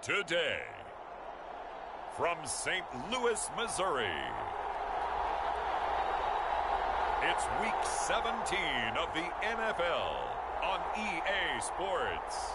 Today, from St. Louis, Missouri, it's Week 17 of the NFL on EA Sports.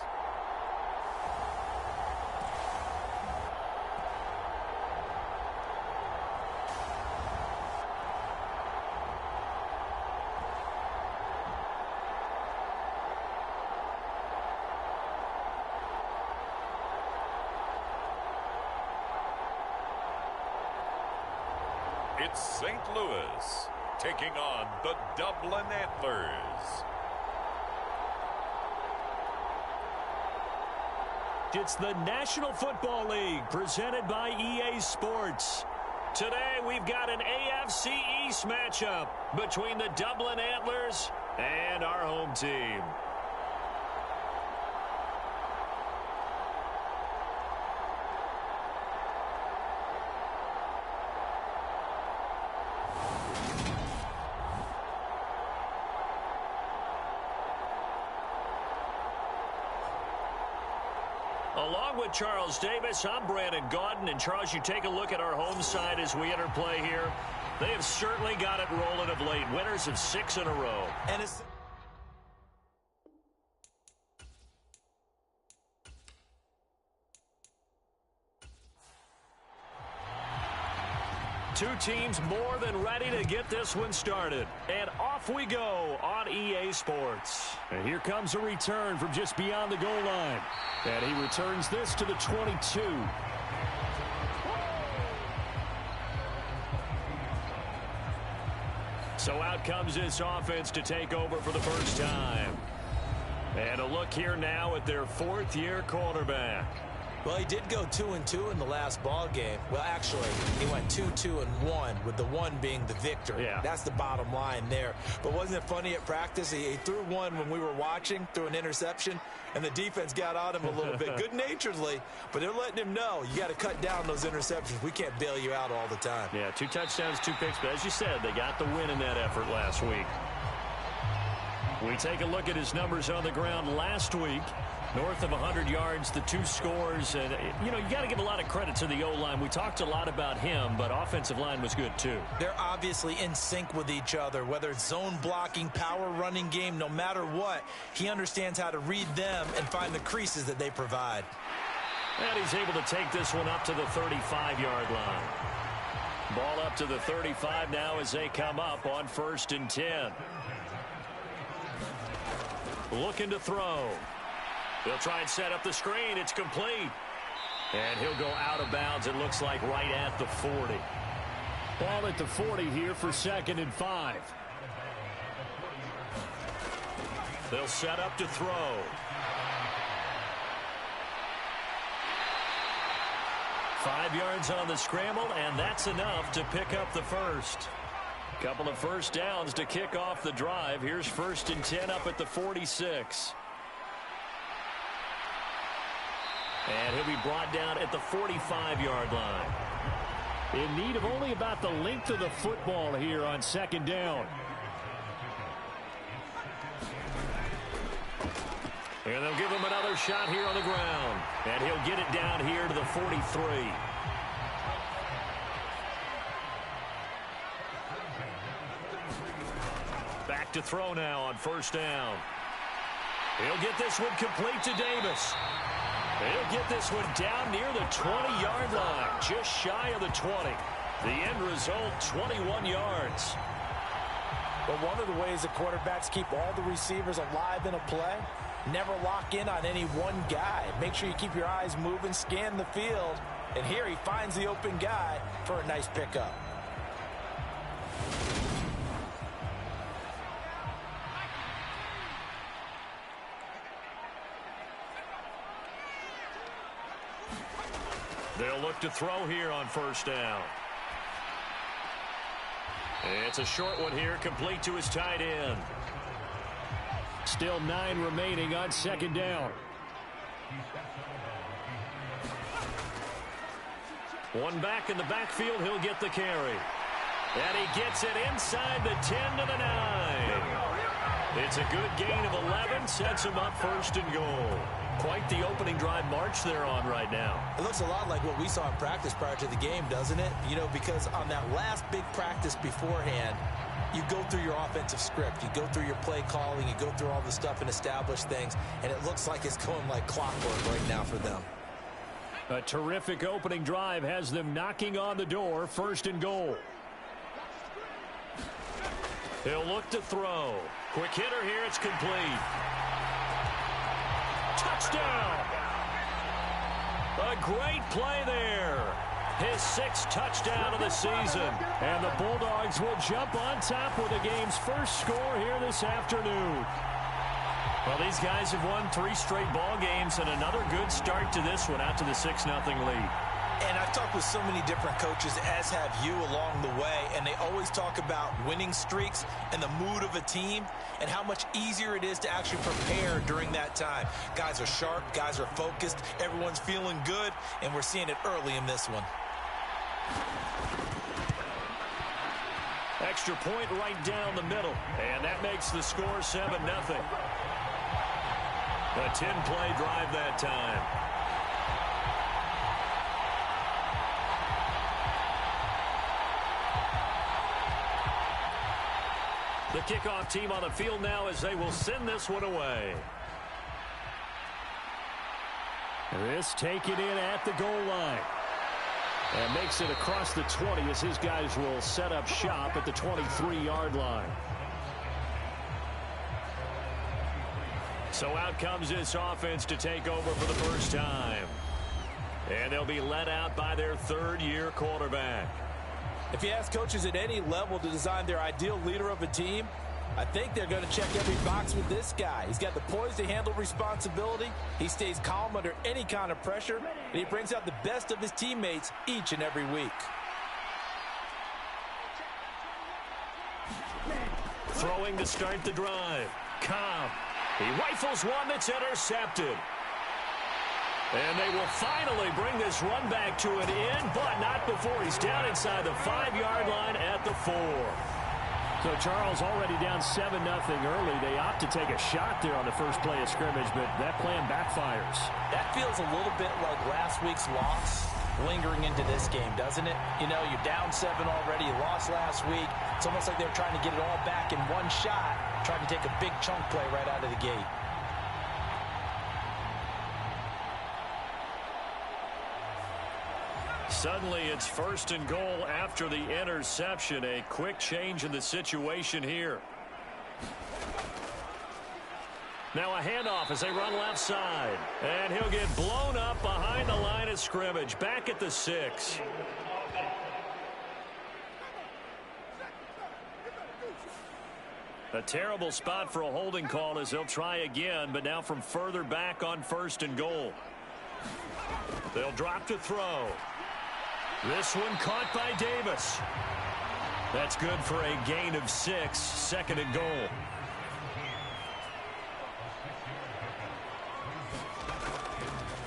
It's St. Louis taking on the Dublin Antlers. It's the National Football League presented by EA Sports. Today we've got an AFC East matchup between the Dublin Antlers and our home team. Along with Charles Davis, I'm Brandon Gaudin. And Charles, you take a look at our home side as we enter play here. They have certainly got it rolling of late. Winners of 6 in a row. And it's... Two teams more than ready to get this one started. And off we go on EA Sports. And here comes a return from just beyond the goal line. And he returns this to the 22. So out comes this offense to take over for the first time. And a look here now at their fourth-year quarterback. Well, he did go 2-2 in the last ball game. Well, actually, he went 2-2-1, with the one being the victory. Yeah. That's the bottom line there. But wasn't it funny at practice? He threw one when we were watching, threw an interception, and the defense got on him a little bit, good-naturedly. But they're letting him know, you got to cut down those interceptions. We can't bail you out all the time. Yeah, 2 touchdowns, 2 picks. But as you said, they got the win in that effort last week. We take a look at his numbers on the ground last week. North of 100 yards, the 2 scores. And, you know, you got to give a lot of credit to the O-line. We talked a lot about him, but offensive line was good, too. They're obviously in sync with each other, whether it's zone blocking, power running game, no matter what. He understands how to read them and find the creases that they provide. And he's able to take this one up to the 35-yard line. Ball up to the 35 now as they come up on 1st and 10. Looking to throw. He'll try and set up the screen. It's complete. And he'll go out of bounds, it looks like, right at the 40. Ball at the 40 here for 2nd and 5. They'll set up to throw. Five yards on the scramble, and that's enough to pick up the first. Couple of first downs to kick off the drive. Here's 1st and 10 up at the 46. And he'll be brought down at the 45-yard line. In need of only about the length of the football here on 2nd down. And they'll give him another shot here on the ground. And he'll get it down here to the 43. Back to throw now on 1st down. He'll get this one complete to Davis. He'll get this one down near the 20-yard line, just shy of the 20. The end result, 21 yards. But one of the ways the quarterbacks keep all the receivers alive in a play, never lock in on any one guy. Make sure you keep your eyes moving, scan the field, and here he finds the open guy for a nice pickup. They'll look to throw here on 1st down. It's a short one here, complete to his tight end. Still 9 remaining on 2nd down. One back in the backfield, he'll get the carry. And he gets it inside the 10 to the 9. It's a good gain of 11, sets him up first and goal. Quite the opening drive march they're on right now. It looks a lot like what we saw in practice prior to the game, doesn't it? You know, because on that last big practice beforehand, you go through your offensive script. You go through your play calling. You go through all the stuff and establish things. And it looks like it's going like clockwork right now for them. A terrific opening drive has them knocking on the door, first and goal. He'll look to throw. Quick hitter here, it's complete. Touchdown! A great play there. His 6th touchdown of the season. And the Bulldogs will jump on top with the game's first score here this afternoon. Well, these guys have won 3 straight ball games and another good start to this one out to the 6-0 lead. And I've talked with so many different coaches, as have you, along the way, and they always talk about winning streaks and the mood of a team and how much easier it is to actually prepare during that time. Guys are sharp, guys are focused, everyone's feeling good, and we're seeing it early in this one. Extra point right down the middle, and that makes the score 7-0. A 10-play drive that time. The kickoff team on the field now as they will send this one away. This taken in at the goal line. And makes it across the 20 as his guys will set up shop at the 23-yard line. So out comes this offense to take over for the first time. And they'll be led out by their 3rd-year quarterback. If you ask coaches at any level to design their ideal leader of a team, I think they're going to check every box with this guy. He's got the poise to handle responsibility. He stays calm under any kind of pressure, and he brings out the best of his teammates each and every week. Throwing to start the drive. Cobb. He rifles one that's intercepted. And they will finally bring this run back to an end, but not before he's down inside the 5-yard line at the 4. So Charles already down 7-0 early. They opt to take a shot there on the first play of scrimmage, but that plan backfires. That feels a little bit like last week's loss lingering into this game, doesn't it? You know, you're down 7 already. You lost last week. It's almost like they were trying to get it all back in one shot, trying to take a big chunk play right out of the gate. Suddenly it's first and goal after the interception. A quick change in the situation here. Now a handoff as they run left side. And he'll get blown up behind the line of scrimmage. Back at the 6. A terrible spot for a holding call as they'll try again, but now from further back on first and goal. They'll drop to throw. This one caught by Davis. That's good for a gain of 6, 2nd and goal.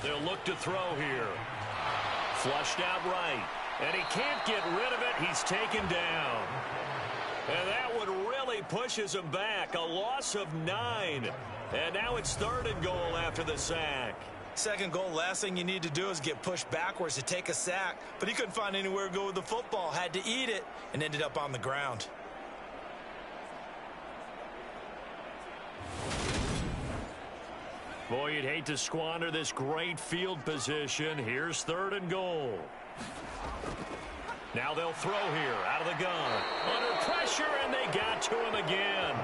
They'll look to throw here. Flushed out right. And he can't get rid of it. He's taken down. And that one really pushes him back. A loss of 9. And now it's 3rd and goal after the sack. 2nd goal, last thing you need to do is get pushed backwards to take a sack. But he couldn't find anywhere to go with the football. Had to eat it and ended up on the ground. Boy, you'd hate to squander this great field position. Here's 3rd and goal. Now they'll throw here out of the gun. Under pressure, and they got to him again.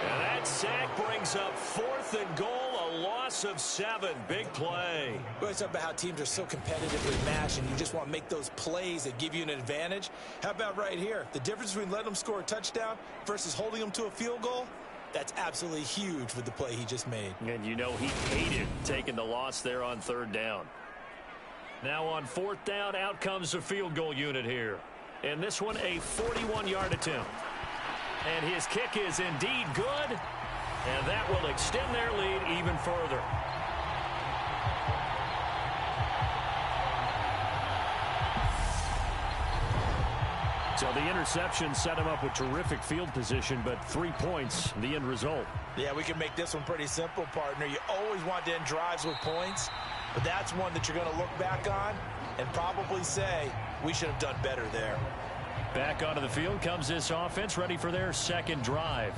And that sack brings up 4th and goal, a loss of 7. Big play. We always talk about how teams are so competitively matched, and you just want to make those plays that give you an advantage. How about right here? The difference between letting them score a touchdown versus holding them to a field goal? That's absolutely huge with the play he just made. And you know he hated taking the loss there on 3rd down. Now on 4th down, out comes the field goal unit here. And this one, a 41-yard attempt. And his kick is indeed good. And that will extend their lead even further. So the interception set him up with terrific field position, but 3 points, the end result. Yeah, we can make this one pretty simple, partner. You always want to end drives with points, but that's one that you're going to look back on and probably say, we should have done better there. Back onto the field comes this offense, ready for their second drive.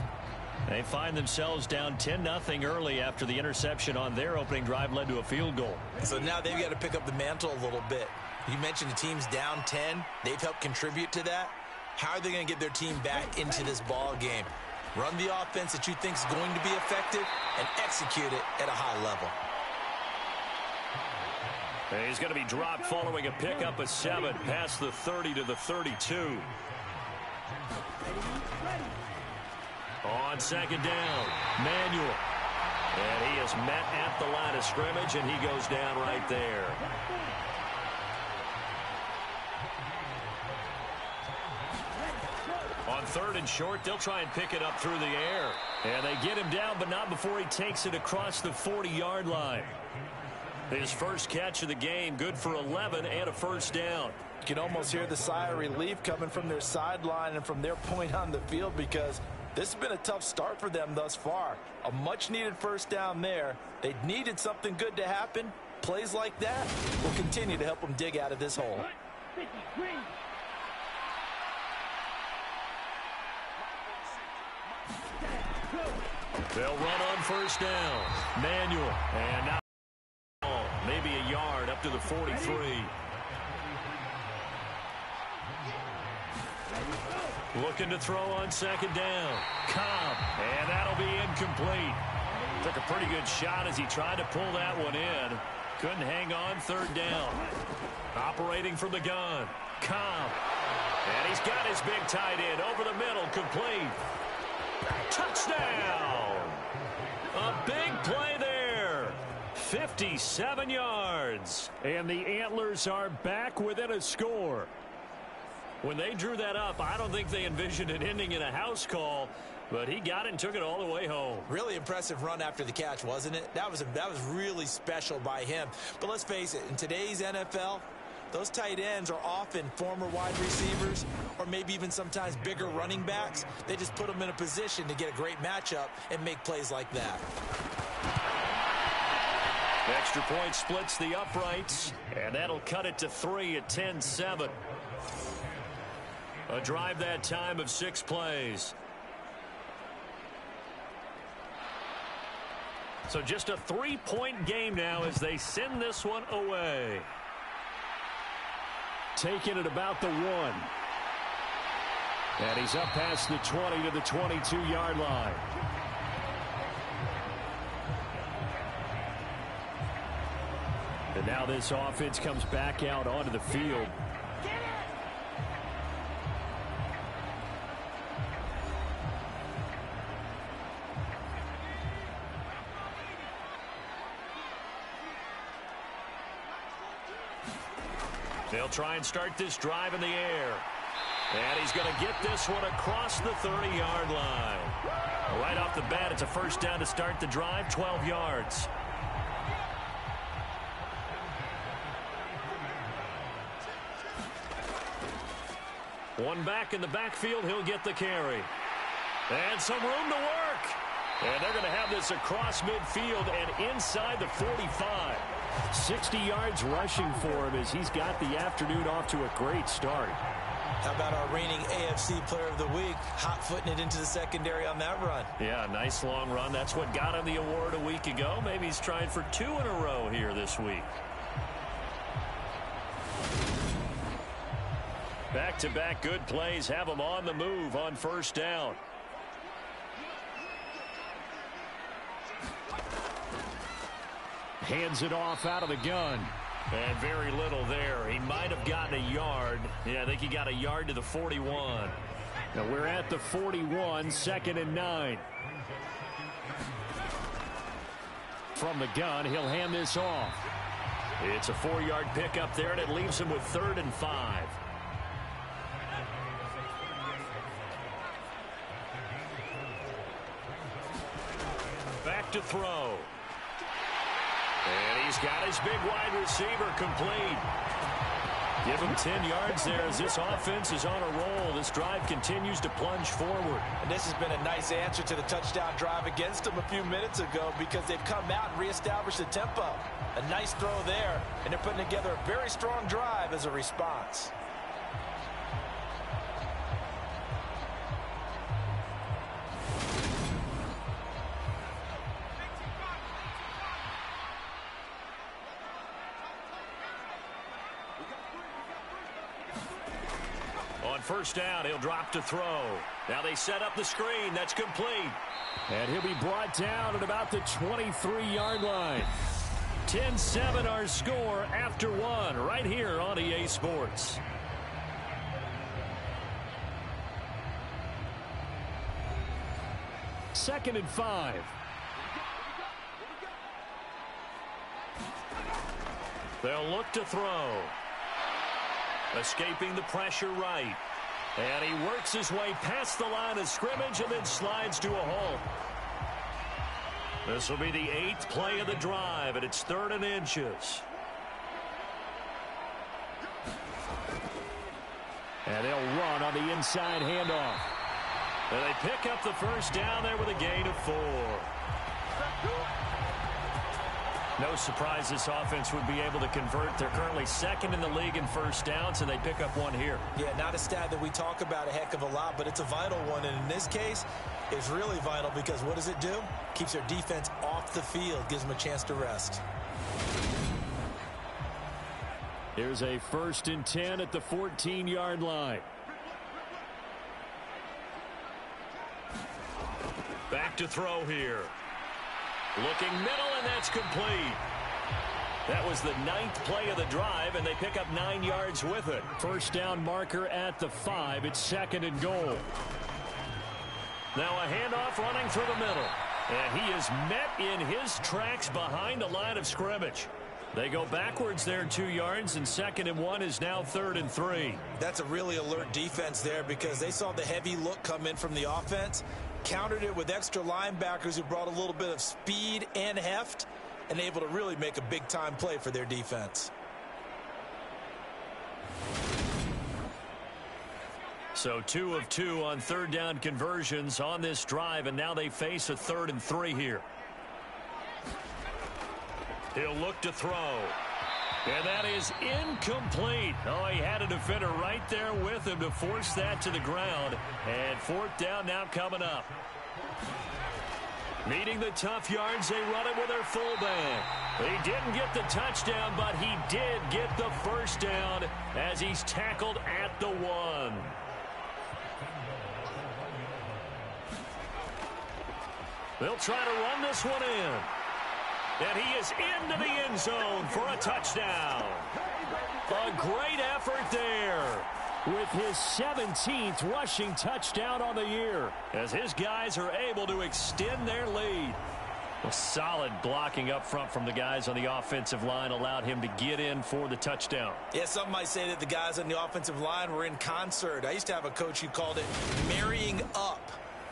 They find themselves down 10-0 early after the interception on their opening drive led to a field goal. So now they've got to pick up the mantle a little bit. You mentioned the team's down 10. They've helped contribute to that. How are they going to get their team back into this ball game? Run the offense that you think is going to be effective and execute it at a high level. And he's going to be dropped following a pickup of 7 past the 30 to the 32. On second down, Manuel. And he is met at the line of scrimmage, and he goes down right there. On third and short, they'll try and pick it up through the air. And they get him down, but not before he takes it across the 40-yard line. His first catch of the game, good for 11 and a first down. You can almost hear the sigh of relief coming from their sideline and from their point on the field, because this has been a tough start for them thus far. A much-needed first down there. They needed something good to happen. Plays like that will continue to help them dig out of this hole. They'll run on first down. Manuel. And now maybe a yard up to the 43. Looking to throw on second down. Cobb. And that'll be incomplete. Took a pretty good shot as he tried to pull that one in. Couldn't hang on third down. Operating from the gun. Cobb. And he's got his big tight end over the middle. Complete. Touchdown! A big play there. 57 yards. And the Antlers are back within a score. When they drew that up, I don't think they envisioned it ending in a house call, but he got it and took it all the way home. Really impressive run after the catch, wasn't it? That was really special by him. But let's face it, in today's NFL, those tight ends are often former wide receivers or maybe even sometimes bigger running backs. They just put them in a position to get a great matchup and make plays like that. Extra point splits the uprights, and that'll cut it to 3 at 10-7. A drive that time of 6 plays. So just a 3-point game now as they send this one away. Taking it about the 1. And he's up past the 20 to the 22-yard line. And now this offense comes back out onto the field. They'll try and start this drive in the air. And he's going to get this one across the 30-yard line. Right off the bat, it's a first down to start the drive, 12 yards. One back in the backfield, he'll get the carry. And some room to work. And they're going to have this across midfield and inside the 45. 60 yards rushing for him as he's got the afternoon off to a great start. How about our reigning AFC Player of the Week, hot-footing it into the secondary on that run? Yeah, nice long run. That's what got him the award a week ago. Maybe he's trying for 2 in a row here this week. Back-to-back good plays have him on the move on first down. Hands it off out of the gun. And very little there. He might have gotten a yard. Yeah, I think he got a yard to the 41. Now we're at the 41, 2nd and 9. From the gun, he'll hand this off. It's a 4-yard pickup there, and it leaves him with 3rd and 5. Back to throw. And he's got his big wide receiver complete. Give him 10 yards there as this offense is on a roll. This drive continues to plunge forward. And this has been a nice answer to the touchdown drive against them a few minutes ago because they've come out and reestablished the tempo. A nice throw there, and they're putting together a very strong drive as a response. On first down, he'll drop to throw. Now they set up the screen. That's complete. And he'll be brought down at about the 23-yard line. 10-7 our score after one right here on EA Sports. Second and 5. They'll look to throw. Escaping the pressure right. And he works his way past the line of scrimmage and then slides to a halt. This will be the 8th play of the drive, and it's 3rd and inches. And they'll run on the inside handoff. And they pick up the first down there with a gain of 4. No surprise this offense would be able to convert. They're currently 2nd in the league in first downs, and they pick up one here. Yeah, not a stat that we talk about a heck of a lot, but it's a vital one. And in this case, it's really vital because what does it do? Keeps their defense off the field, gives them a chance to rest. Here's a 1st and 10 at the 14-yard line. Back to throw here. Looking middle, and that's complete. That was the 9th play of the drive, and they pick up 9 yards with it. First down marker at the 5. It's 2nd and goal. Now a handoff running through the middle. And he is met in his tracks behind the line of scrimmage. They go backwards there 2 yards, and 2nd and 1 is now 3rd and 3. That's a really alert defense there because they saw the heavy look come in from the offense, countered it with extra linebackers who brought a little bit of speed and heft, and able to really make a big-time play for their defense. So 2 of 2 on 3rd down conversions on this drive, and now they face a 3rd and 3 here. He'll look to throw. And that is incomplete. Oh, he had a defender right there with him to force that to the ground. And 4th down now coming up. Needing the tough yards, they run it with their fullback. He didn't get the touchdown, but he did get the first down as he's tackled at the 1. They'll try to run this one in. And he is into the end zone for a touchdown. A great effort there. With his 17th rushing touchdown on the year. As his guys are able to extend their lead. A solid blocking up front from the guys on the offensive line allowed him to get in for the touchdown. Yeah, some might say that the guys on the offensive line were in concert. I used to have a coach who called it marrying up.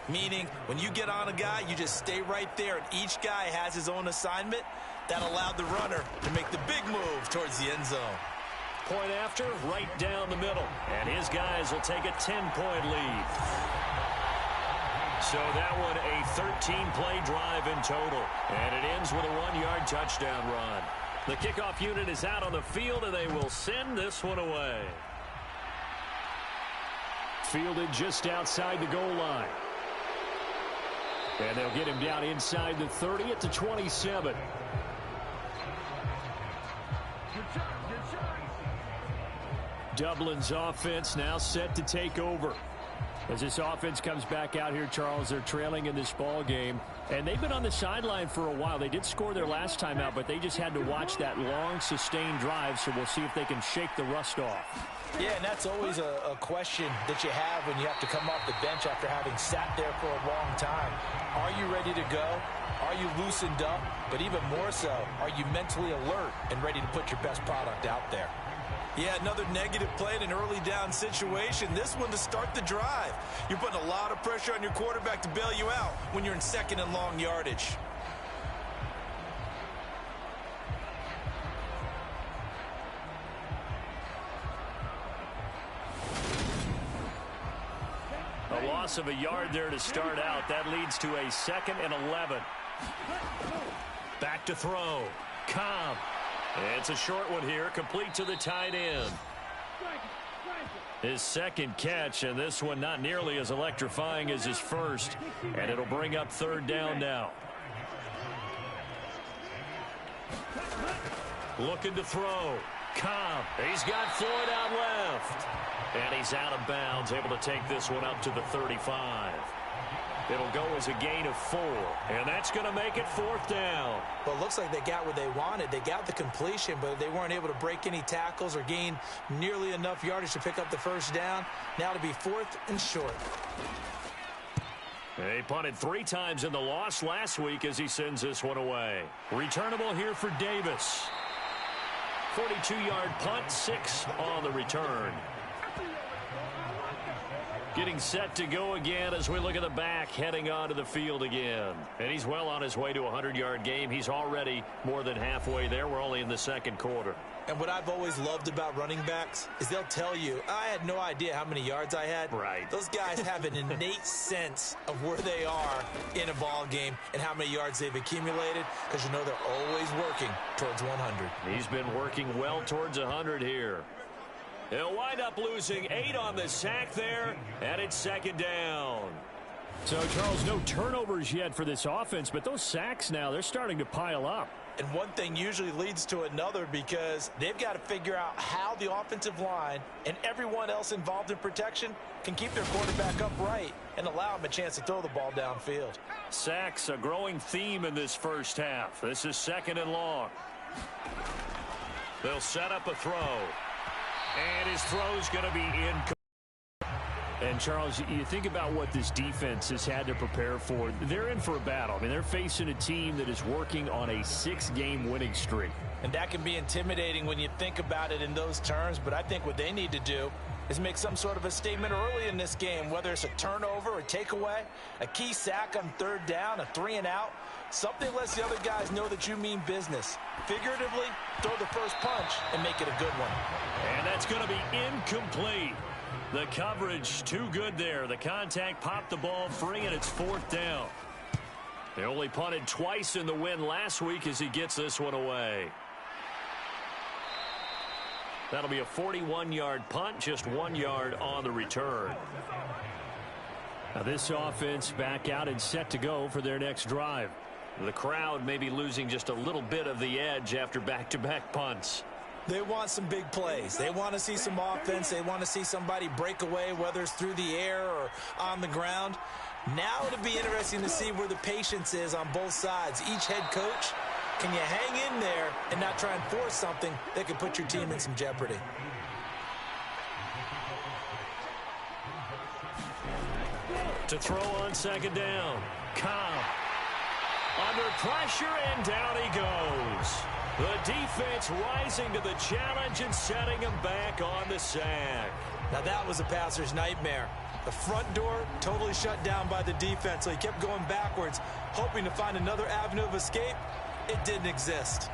Meaning, when you get on a guy, you just stay right there, and each guy has his own assignment. That allowed the runner to make the big move towards the end zone. Point after, right down the middle. And his guys will take a 10-point lead. So that one a 13-play drive in total. And it ends with a 1-yard touchdown run. The kickoff unit is out on the field, and they will send this one away. Fielded just outside the goal line. And they'll get him down inside the 30 at the 27. Dublin's offense now set to take over. As this offense comes back out here, Charles, they're trailing in this ball game. And they've been on the sideline for a while. They did score their last time out, but they just had to watch that long, sustained drive, so we'll see if they can shake the rust off. Yeah, and that's always a question that you have when you have to come off the bench after having sat there for a long time. Are you ready to go? Are you loosened up? But even more so, are you mentally alert and ready to put your best product out there? Yeah, another negative play in an early down situation. This one to start the drive. You're putting a lot of pressure on your quarterback to bail you out when you're in 2nd and long yardage. A loss of a yard there to start out. That leads to a 2nd and 11. Back to throw. Cobb. It's a short one here, complete to the tight end. His second catch, and this one not nearly as electrifying as his first. And it'll bring up 3rd down now. Looking to throw. Cobb. He's got Floyd out left. And he's out of bounds, able to take this one up to the 35. It'll go as a gain of 4, and that's going to make it 4th down. Well, it looks like they got what they wanted. They got the completion, but they weren't able to break any tackles or gain nearly enough yardage to pick up the 1st down. Now to be 4th and short. He punted 3 times in the loss last week as he sends this one away. Returnable here for Davis. 42-yard punt, 6 on the return. Getting set to go again as we look at the back, heading onto the field again. And he's well on his way to a 100-yard game. He's already more than halfway there. We're only in the 2nd quarter. And what I've always loved about running backs is they'll tell you, I had no idea how many yards I had. Right. Those guys have an innate sense of where they are in a ball game and how many yards they've accumulated, because you know they're always working towards 100. He's been working well towards 100 here. He'll wind up losing 8 on the sack there, and it's 2nd down. So, Charles, no turnovers yet for this offense, but those sacks now, they're starting to pile up. And one thing usually leads to another, because they've got to figure out how the offensive line and everyone else involved in protection can keep their quarterback upright and allow him a chance to throw the ball downfield. Sacks, a growing theme in this first half. This is 2nd and long. They'll set up a throw. And his throw's going to be incomplete. And, Charles, you think about what this defense has had to prepare for. They're in for a battle. I mean, they're facing a team that is working on a 6-game winning streak. And that can be intimidating when you think about it in those terms. But I think what they need to do is make some sort of a statement early in this game, whether it's a turnover, a takeaway, a key sack on 3rd down, a 3-and-out. Something lets the other guys know that you mean business. Figuratively, throw the first punch and make it a good one. And that's going to be incomplete. The coverage too good there. The contact popped the ball free, and it's 4th down. They only punted twice in the win last week as he gets this one away. That'll be a 41-yard punt, just 1 yard on the return. Now this offense back out and set to go for their next drive. The crowd may be losing just a little bit of the edge after back-to-back punts. They want some big plays. They want to see some offense. They want to see somebody break away, whether it's through the air or on the ground. Now it'll be interesting to see where the patience is on both sides. Each head coach, can you hang in there and not try and force something that could put your team in some jeopardy? To throw on 2nd down. Cobb. Under pressure, and down he goes. The defense rising to the challenge and setting him back on the sack. Now that was a passer's nightmare. The front door totally shut down by the defense, so he kept going backwards, hoping to find another avenue of escape. It didn't exist.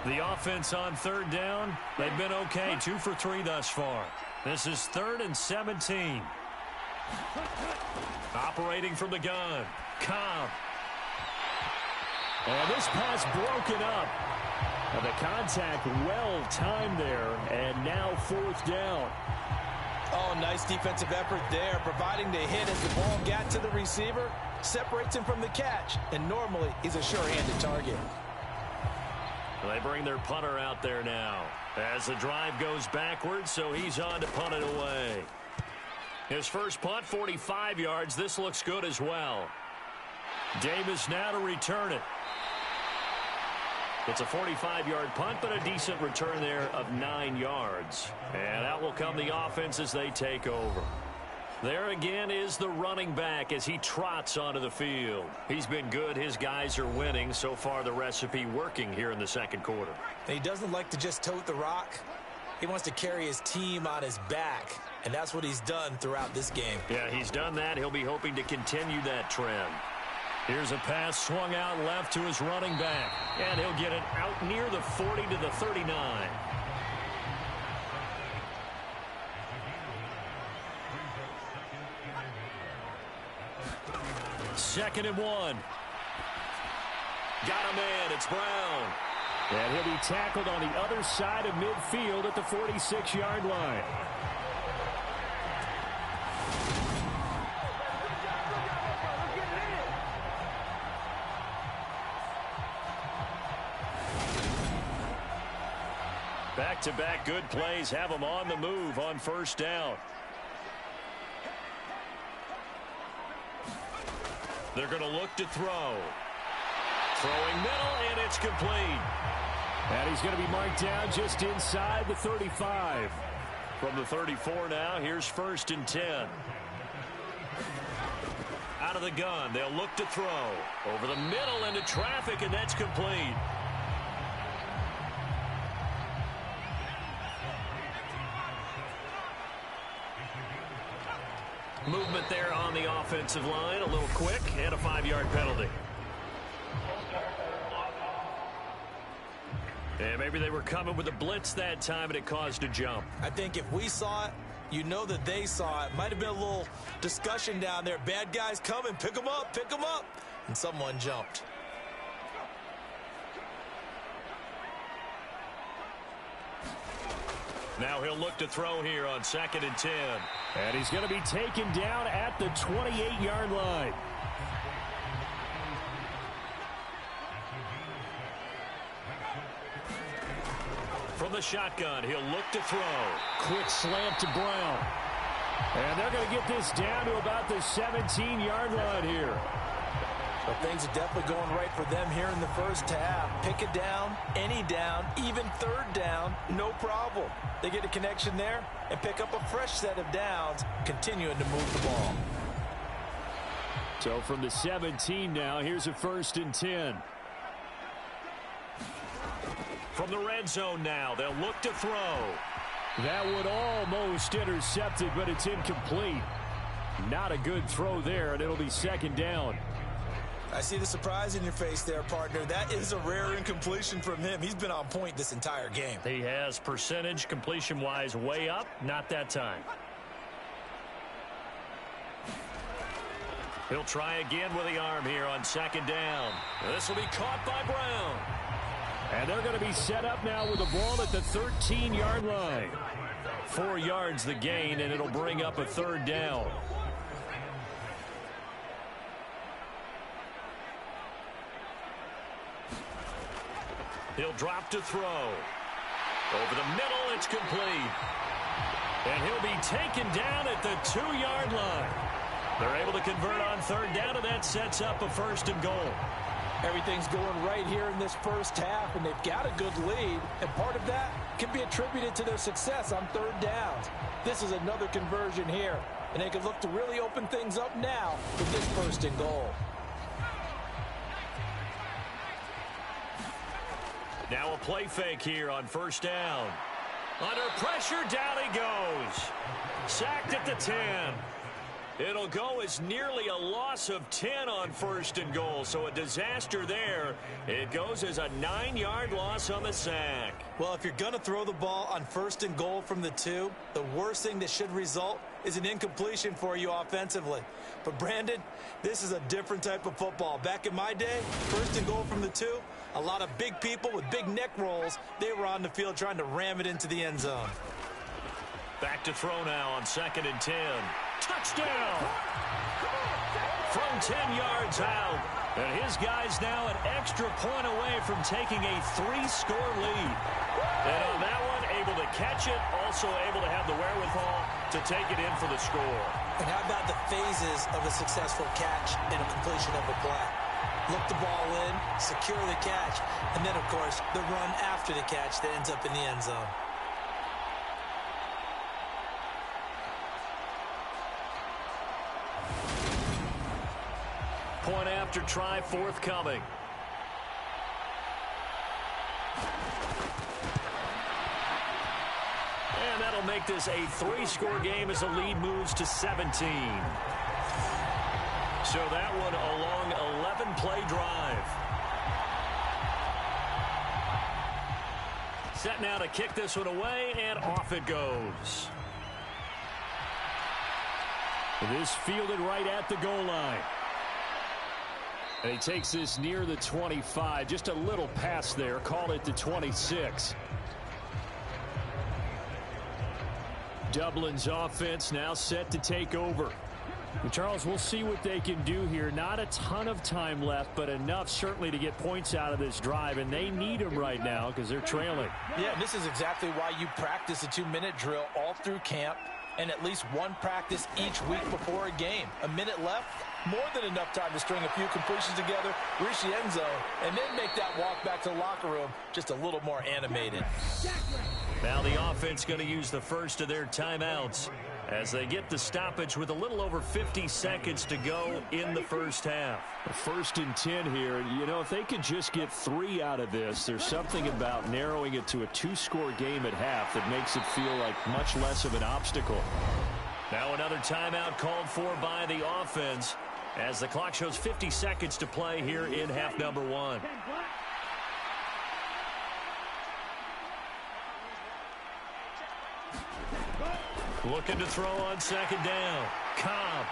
The offense on 3rd down, they've been okay. 2 for 3 thus far. This is 3rd and 17. Operating from the gun. Cobb. And this pass broken up. And the contact well timed there. And now 4th down. Oh, nice defensive effort there, providing the hit as the ball got to the receiver, separates him from the catch. And normally, he's a sure-handed target. They bring their punter out there now as the drive goes backwards, so he's on to punt it away. His first punt, 45 yards. This looks good as well. Davis now to return it. It's a 45-yard punt, but a decent return there of 9 yards. And out will come the offense as they take over. There again is the running back as he trots onto the field. He's been good. His guys are winning. So far, the recipe working here in the 2nd quarter. He doesn't like to just tote the rock. He wants to carry his team on his back, and that's what he's done throughout this game. Yeah, he's done that. He'll be hoping to continue that trend. Here's a pass swung out left to his running back. And he'll get it out near the 40 to the 39. Second and 1. Got a man. It's Brown. And he'll be tackled on the other side of midfield at the 46-yard line. Back-to-back good plays have them on the move on first down. They're going to look to throw. Throwing middle, and it's complete. And he's going to be marked down just inside the 35. From the 34 now, here's first and 10. Out of the gun, they'll look to throw. Over the middle into traffic, and that's complete. Movement there on the offensive line, a little quick, and a 5-yard penalty. And maybe they were coming with a blitz that time, and it caused a jump. I think if we saw it, you know that they saw it. Might have been a little discussion down there. Bad guys coming, pick them up, pick them up. And someone jumped. Now he'll look to throw here on second and 10. And he's going to be taken down at the 28-yard line. From the shotgun, he'll look to throw. Quick slant to Brown. And they're going to get this down to about the 17-yard line here. Well, things are definitely going right for them here in the first half. Pick it down, any down, even third down, no problem. They get a connection there and pick up a fresh set of downs, continuing to move the ball. So from the 17 now, here's a first and 10. From the red zone now, they'll look to throw. That would almost intercepted, but it's incomplete. Not a good throw there, and it'll be second down. I see the surprise in your face there, partner. That is a rare incompletion from him. He's been on point this entire game. He has percentage completion-wise way up. Not that time. He'll try again with the arm here on second down. This will be caught by Brown. And they're going to be set up now with the ball at the 13-yard line. 4 yards the gain, and it'll bring up a third down. He'll drop to throw. Over the middle, it's complete. And he'll be taken down at the 2-yard line. They're able to convert on third down, and that sets up a first and goal. Everything's going right here in this first half, and they've got a good lead. And part of that can be attributed to their success on third downs. This is another conversion here, and they can look to really open things up now with this first and goal. Now a play fake here on first down. Under pressure, down he goes. Sacked at the 10. It'll go as nearly a loss of 10 on first and goal, so a disaster there. It goes as a 9-yard loss on the sack. Well, if you're going to throw the ball on first and goal from the 2, the worst thing that should result is an incompletion for you offensively. But, Brandon, this is a different type of football. Back in my day, first and goal from the 2, a lot of big people with big neck rolls, they were on the field trying to ram it into the end zone. Back to throw now on second and 10. Touchdown! From 10 yards out. And his guy's now an extra point away from taking a 3-score lead. And on that one, able to catch it, also able to have the wherewithal to take it in for the score. And how about the phases of a successful catch and a completion of a play? Look the ball in, secure the catch, and then, of course, the run after the catch that ends up in the end zone. Point after try forthcoming. And that'll make this a 3-score game as the lead moves to 17. So that one along 7-play drive. Set now to kick this one away, and off it goes. This fielded right at the goal line. And he takes this near the 25. Just a little pass there. Call it the 26. Dublin's offense now set to take over. And Charles, we'll see what they can do here. Not a ton of time left, but enough certainly to get points out of this drive. And they need them right now because they're trailing. Yeah, this is exactly why you practice a 2-minute drill all through camp and at least one practice each week before a game. A minute left, more than enough time to string a few completions together, reach the end zone, and then make that walk back to the locker room just a little more animated. Now the offense going to use the first of their timeouts as they get the stoppage with a little over 50 seconds to go in the first half. First and 10 here. You know, if they could just get 3 out of this, there's something about narrowing it to a 2-score game at half that makes it feel like much less of an obstacle. Now another timeout called for by the offense as the clock shows 50 seconds to play here in half number 1. Looking to throw on second down. Cobb.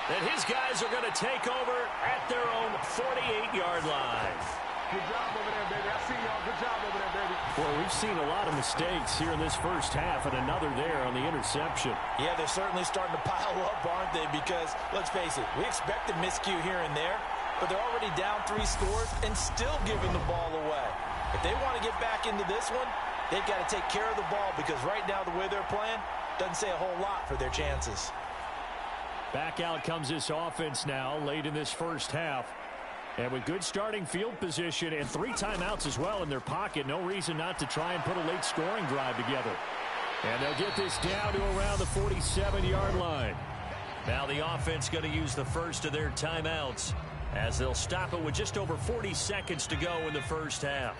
And his guys are going to take over at their own 48-yard line. Good job over there, baby. I see y'all. Good job over there, baby. Boy, we've seen a lot of mistakes here in this first half, and another there on the interception. Yeah, they're certainly starting to pile up, aren't they? Because, let's face it, we expect a miscue here and there, but they're already down 3 scores and still giving the ball away. If they want to get back into this one, they've got to take care of the ball because right now the way they're playing doesn't say a whole lot for their chances. Back out comes this offense now late in this first half. And with good starting field position and 3 timeouts as well in their pocket, no reason not to try and put a late scoring drive together. And they'll get this down to around the 47-yard line. Now the offense going to use the first of their timeouts as they'll stop it with just over 40 seconds to go in the first half.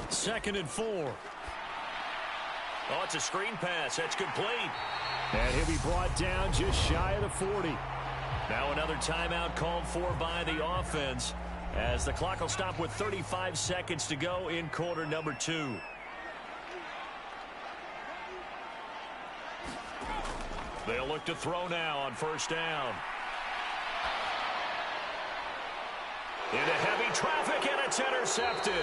Second and 4. Oh, it's a screen pass. That's complete. And he'll be brought down just shy of the 40. Now another timeout called for by the offense as the clock will stop with 35 seconds to go in quarter number 2. They'll look to throw now on first down. Into heavy traffic, and it's intercepted.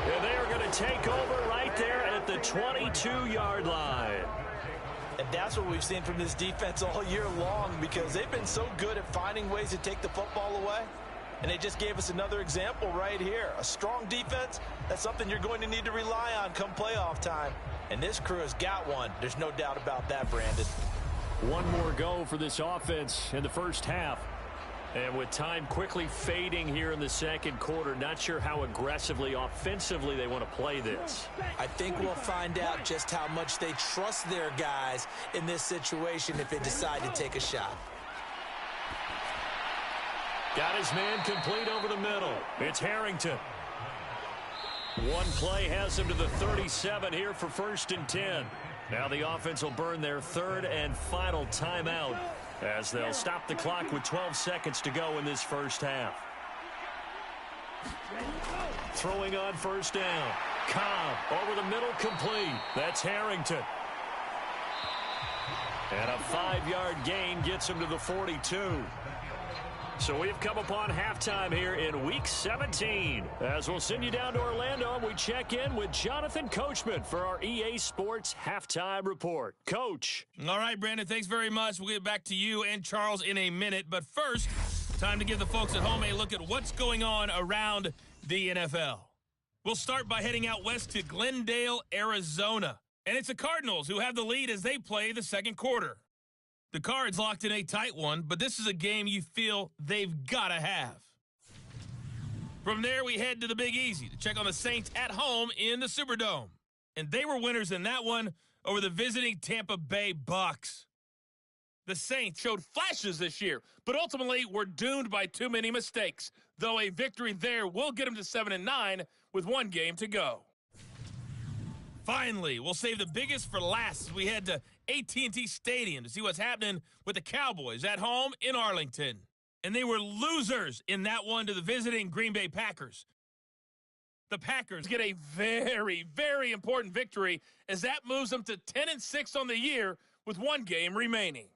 And they are going to take over right there at the 22-yard line. And that's what we've seen from this defense all year long because they've been so good at finding ways to take the football away. And they just gave us another example right here. A strong defense, that's something you're going to need to rely on come playoff time. And this crew has got one. There's no doubt about that, Brandon. One more go for this offense in the first half. And with time quickly fading here in the second quarter, not sure how aggressively, offensively they want to play this. I think we'll find out just how much they trust their guys in this situation if they decide to take a shot. Got his man complete over the middle. It's Harrington. One play has him to the 37 here for first and 10. Now the offense will burn their third and final timeout as they'll stop the clock with 12 seconds to go in this first half. Throwing on first down. Cobb over the middle, complete. That's Harrington. And a 5-yard gain gets him to the 42. So we've come upon halftime here in Week 17. As we'll send you down to Orlando, we check in with Jonathan Coachman for our EA Sports Halftime Report. Coach. All right, Brandon, thanks very much. We'll get back to you and Charles in a minute. But first, time to give the folks at home a look at what's going on around the NFL. We'll start by heading out west to Glendale, Arizona. And it's the Cardinals who have the lead as they play the second quarter. The Cards locked in a tight one, but this is a game you feel they've got to have. From there, we head to the Big Easy to check on the Saints at home in the Superdome. And they were winners in that one over the visiting Tampa Bay Bucks. The Saints showed flashes this year, but ultimately were doomed by too many mistakes, though a victory there will get them to 7-9 with one game to go. Finally, we'll save the biggest for last as we head to AT&T Stadium to see what's happening with the Cowboys at home in Arlington. And they were losers in that one to the visiting Green Bay Packers. The Packers get a very, very important victory as that moves them to 10-6 on the year with one game remaining.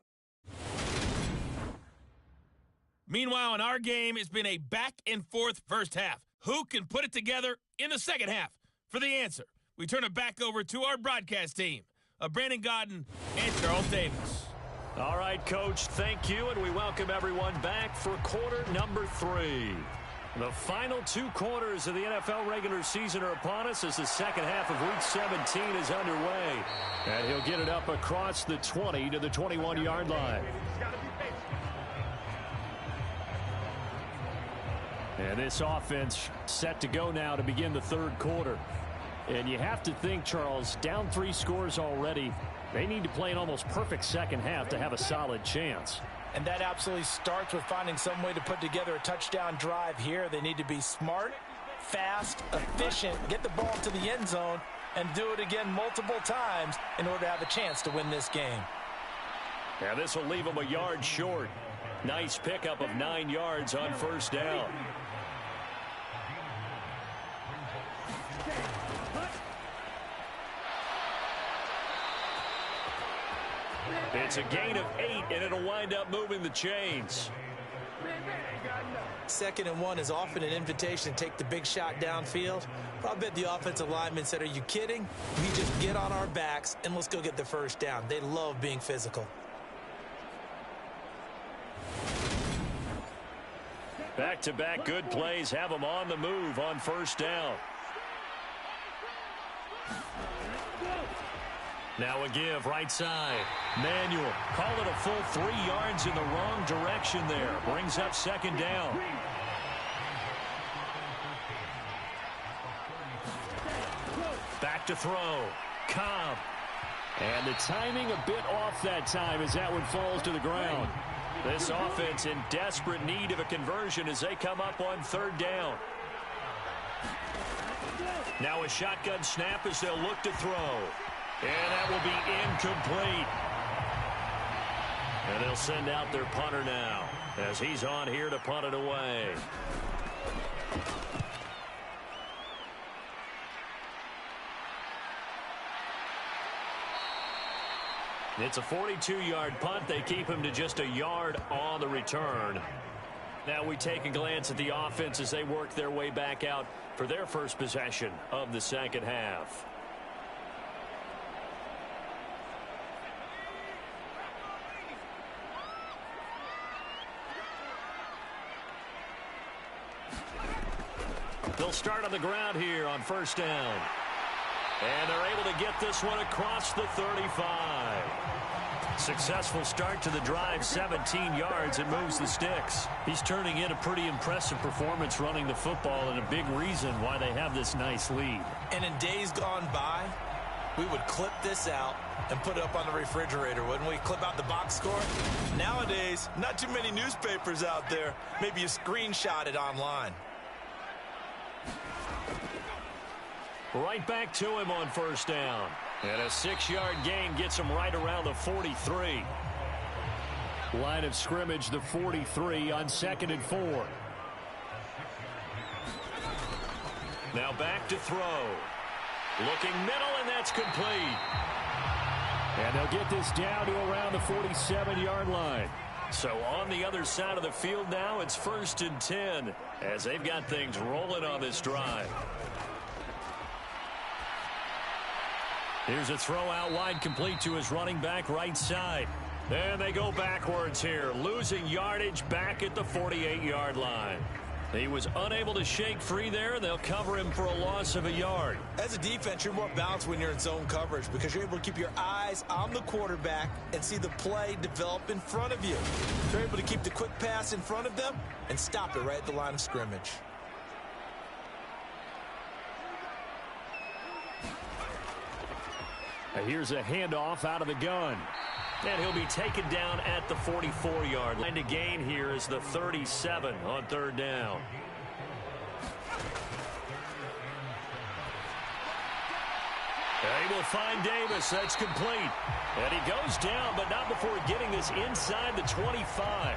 Meanwhile, in our game, it's been a back-and-forth first half. Who can put it together in the second half? For the answer, we turn it back over to our broadcast team of Brandon Godden and Charles Davis. All right, Coach, thank you, and we welcome everyone back for quarter number 3. The final 2 quarters of the NFL regular season are upon us as the second half of Week 17 is underway. And he'll get it up across the 20 to the 21-yard line. And this offense set to go now to begin the third quarter. And you have to think, Charles, down 3 scores already. They need to play an almost perfect second half to have a solid chance. And that absolutely starts with finding some way to put together a touchdown drive here. They need to be smart, fast, efficient, get the ball to the end zone, and do it again multiple times in order to have a chance to win this game. Now this will leave them a yard short. Nice pickup of 9 yards on first down. It's a gain of 8, and it'll wind up moving the chains. 2nd and 1 is often an invitation to take the big shot downfield. But I bet the offensive linemen said, are you kidding? We just get on our backs and let's go get the first down. They love being physical. Back-to-back good plays have them on the move on first down. Now a give right side. Manuel, call it a full 3 yards in the wrong direction there. Brings up second down. Back to throw. Cobb. And the timing a bit off that time as that one falls to the ground. This offense in desperate need of a conversion as they come up on third down. Now a shotgun snap as they'll look to throw. And that will be incomplete. And they'll send out their punter now as he's on here to punt it away. It's a 42-yard punt. They keep him to just a yard on the return. Now we take a glance at the offense as they work their way back out for their first possession of the second half. They'll start on the ground here on first down. And they're able to get this one across the 35. Successful start to the drive, 17 yards, and moves the sticks. He's turning in a pretty impressive performance running the football and a big reason why they have this nice lead. And in days gone by, we would clip this out and put it up on the refrigerator, wouldn't we? Clip out the box score. Nowadays, not too many newspapers out there. Maybe you screenshot it online. Right back to him on first down. And a 6-yard gain gets him right around the 43. Line of scrimmage, the 43 on 2nd and 4. Now back to throw. Looking middle, and that's complete. And they'll get this down to around the 47-yard line. So on the other side of the field now, it's 1st and 10 as they've got things rolling on this drive. Here's a throw out wide, complete to his running back right side. And they go backwards here, losing yardage back at the 48-yard line. He was unable to shake free there. They'll cover him for a loss of a yard. As a defense, you're more balanced when you're in zone coverage because you're able to keep your eyes on the quarterback and see the play develop in front of you. You're able to keep the quick pass in front of them and stop it right at the line of scrimmage. Here's a handoff out of the gun. And he'll be taken down at the 44-yard line. To gain here is the 37 on third down. He will find Davis. That's complete. And he goes down, but not before getting this inside the 25.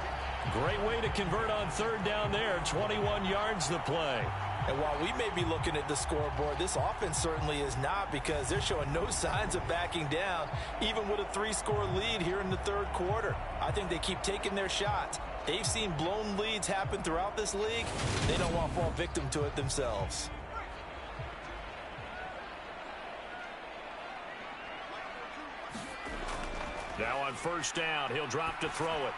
Great way to convert on third down there. 21 yards the play. And while we may be looking at the scoreboard, this offense certainly is not, because they're showing no signs of backing down, even with a 3-score lead here in the third quarter. I think they keep taking their shots. They've seen blown leads happen throughout this league. They don't want to fall victim to it themselves. Now on first down, he'll drop to throw it.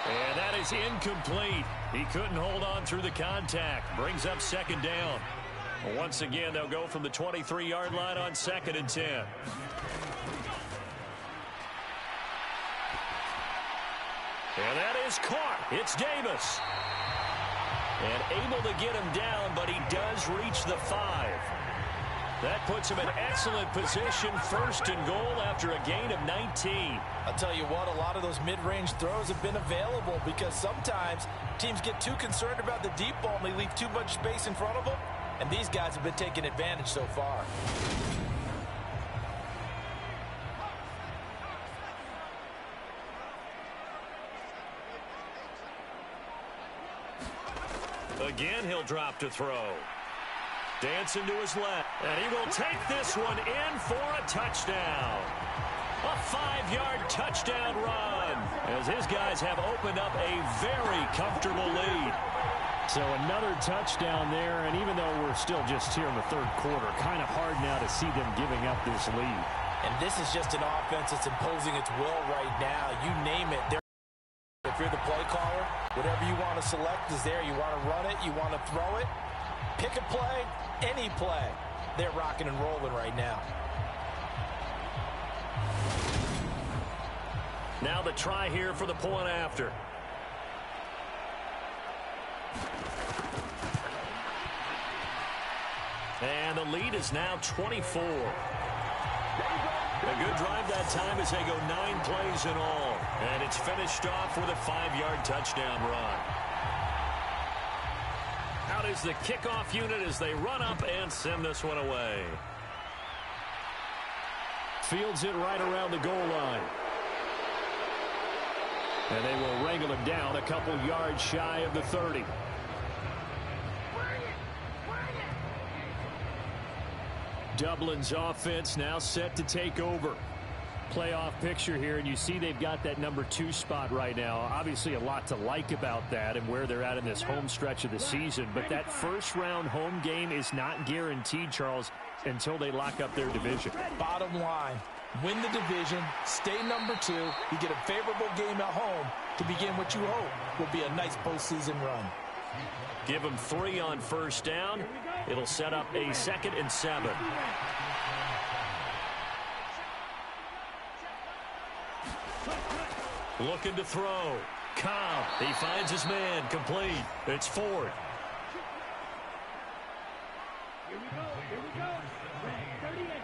And that is incomplete. He couldn't hold on through the contact. Brings up second down. Once again, they'll go from the 23-yard line on 2nd and 10. And that is caught. It's Davis. And able to get him down, but he does reach the 5. That puts him in excellent position, 1st and goal after a gain of 19. I'll tell you what, a lot of those mid-range throws have been available, because sometimes teams get too concerned about the deep ball and they leave too much space in front of them, and these guys have been taking advantage so far. Again, he'll drop to throw. Dancing to his left, and he will take this one in for a touchdown. A 5-yard touchdown run, as his guys have opened up a very comfortable lead. So another touchdown there, and even though we're still just here in the third quarter, kind of hard now to see them giving up this lead. And this is just an offense that's imposing its will right now. You name it. If you're the play caller, whatever you want to select is there. You want to run it, you want to throw it, pick a play, any play. They're rocking and rolling right now. Now the try here for the point after. And the lead is now 24. A good drive that time as they go 9 plays in all. And it's finished off with a 5-yard touchdown run. Out is the kickoff unit as they run up and send this one away. Fields it right around the goal line. And they will wrangle him down a couple yards shy of the 30. Dublin's offense now set to take over. Playoff picture here, and you see they've got that number 2 spot right now. Obviously a lot to like about that and where they're at in this home stretch of the season, but that first round home game is not guaranteed, Charles, until they lock up their division. Bottom line, win the division, stay number 2, you get a favorable game at home to begin what you hope will be a nice postseason run. Give them 3 on first down. It'll set up a 2nd and 7. Looking to throw. Cobb. He finds his man. Complete. It's Ford. Here we go. Here we go. 38.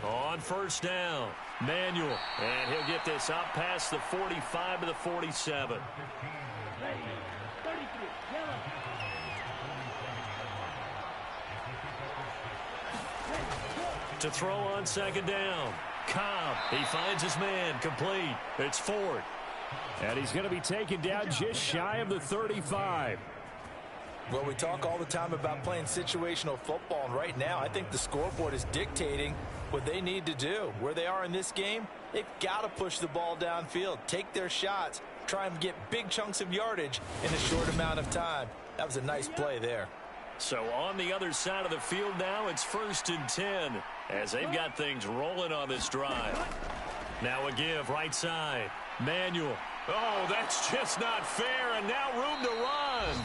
On first down. Manuel. And he'll get this up past the 45 to the 47. 33. Yellow. To throw on second down. Cobb. He finds his man. Complete. It's Ford. And he's going to be taken down just shy of the 35. Well, we talk all the time about playing situational football, and right now I think the scoreboard is dictating what they need to do. Where they are in this game, they've got to push the ball downfield, take their shots, try and get big chunks of yardage in a short amount of time. That was a nice play there. So on the other side of the field now, it's 1st and 10 as they've got things rolling on this drive. Now a give right side. Manuel. Oh, that's just not fair, and now room to run.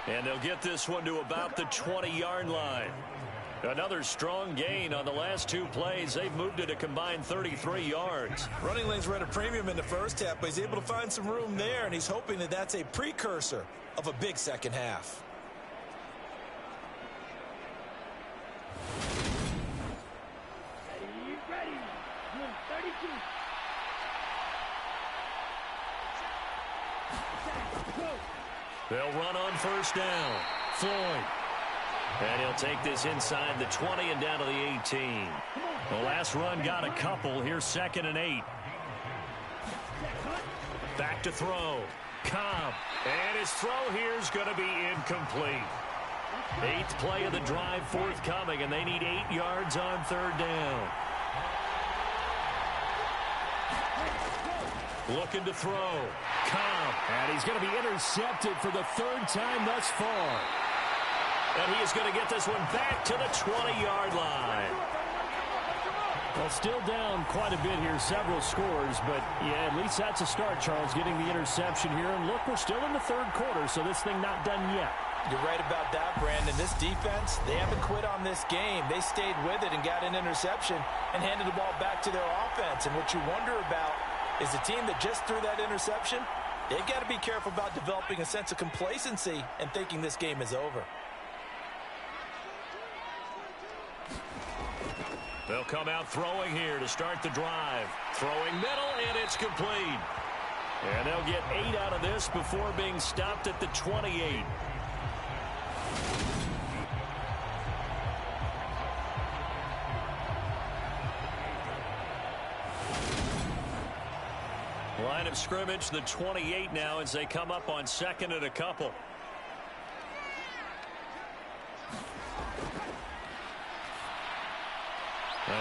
And they'll get this one to about the 20-yard line. Another strong gain on the last 2 plays. They've moved it a combined 33 yards. Running lanes were at a premium in the first half, but he's able to find some room there, and he's hoping that that's a precursor of a big second half. Ready. 32. They'll run on first down. Floyd. And he'll take this inside the 20 and down to the 18. The last run got a couple. Here's 2nd and 8. Back to throw. Cobb. And his throw here is going to be incomplete. 8th play of the drive forthcoming, and they need 8 yards on 3rd down. Looking to throw. Cobb. And he's going to be intercepted for the 3rd time thus far. And he is going to get this one back to the 20-yard line. Well, still down quite a bit here, several scores, but yeah, at least that's a start, Charles, getting the interception here. And look, we're still in the 3rd quarter, so this thing not done yet. You're right about that, Brandon. This defense, they haven't quit on this game. They stayed with it and got an interception and handed the ball back to their offense. And what you wonder about is the team that just threw that interception, they've got to be careful about developing a sense of complacency and thinking this game is over. They'll come out throwing here to start the drive. Throwing middle, and it's complete. And they'll get 8 out of this before being stopped at the 28. Line of scrimmage, the 28 now as they come up on 2nd and a couple.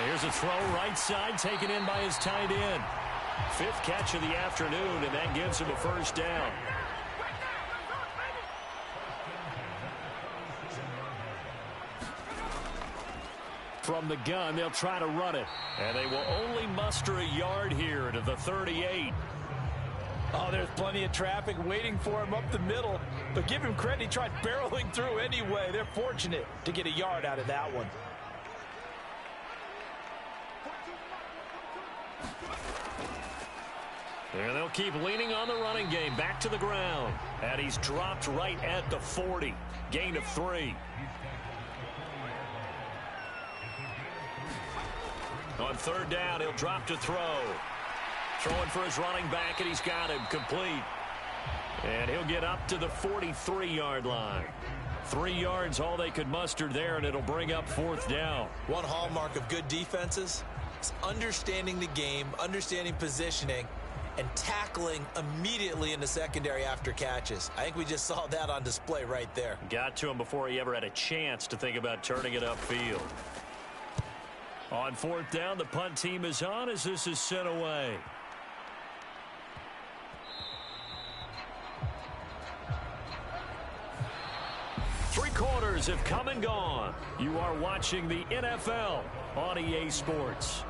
Here's a throw right side taken in by his tight end. 5th catch of the afternoon, and that gives him a 1st down. From the gun, they'll try to run it. And they will only muster a yard here to the 38. Oh, there's plenty of traffic waiting for him up the middle. But give him credit, he tried barreling through anyway. They're fortunate to get a yard out of that one. And they'll keep leaning on the running game. Back to the ground. And he's dropped right at the 40. Gain of 3. On 3rd down, he'll drop to throw. Throwing for his running back, and he's got him complete. And he'll get up to the 43-yard line. 3 yards, all they could muster there, and it'll bring up 4th down. One hallmark of good defenses is understanding the game, understanding positioning, and tackling immediately in the secondary after catches. I think we just saw that on display right there. Got to him before he ever had a chance to think about turning it upfield. On 4th down, the punt team is on as this is sent away. Three quarters have come and gone. You are watching the NFL on EA Sports.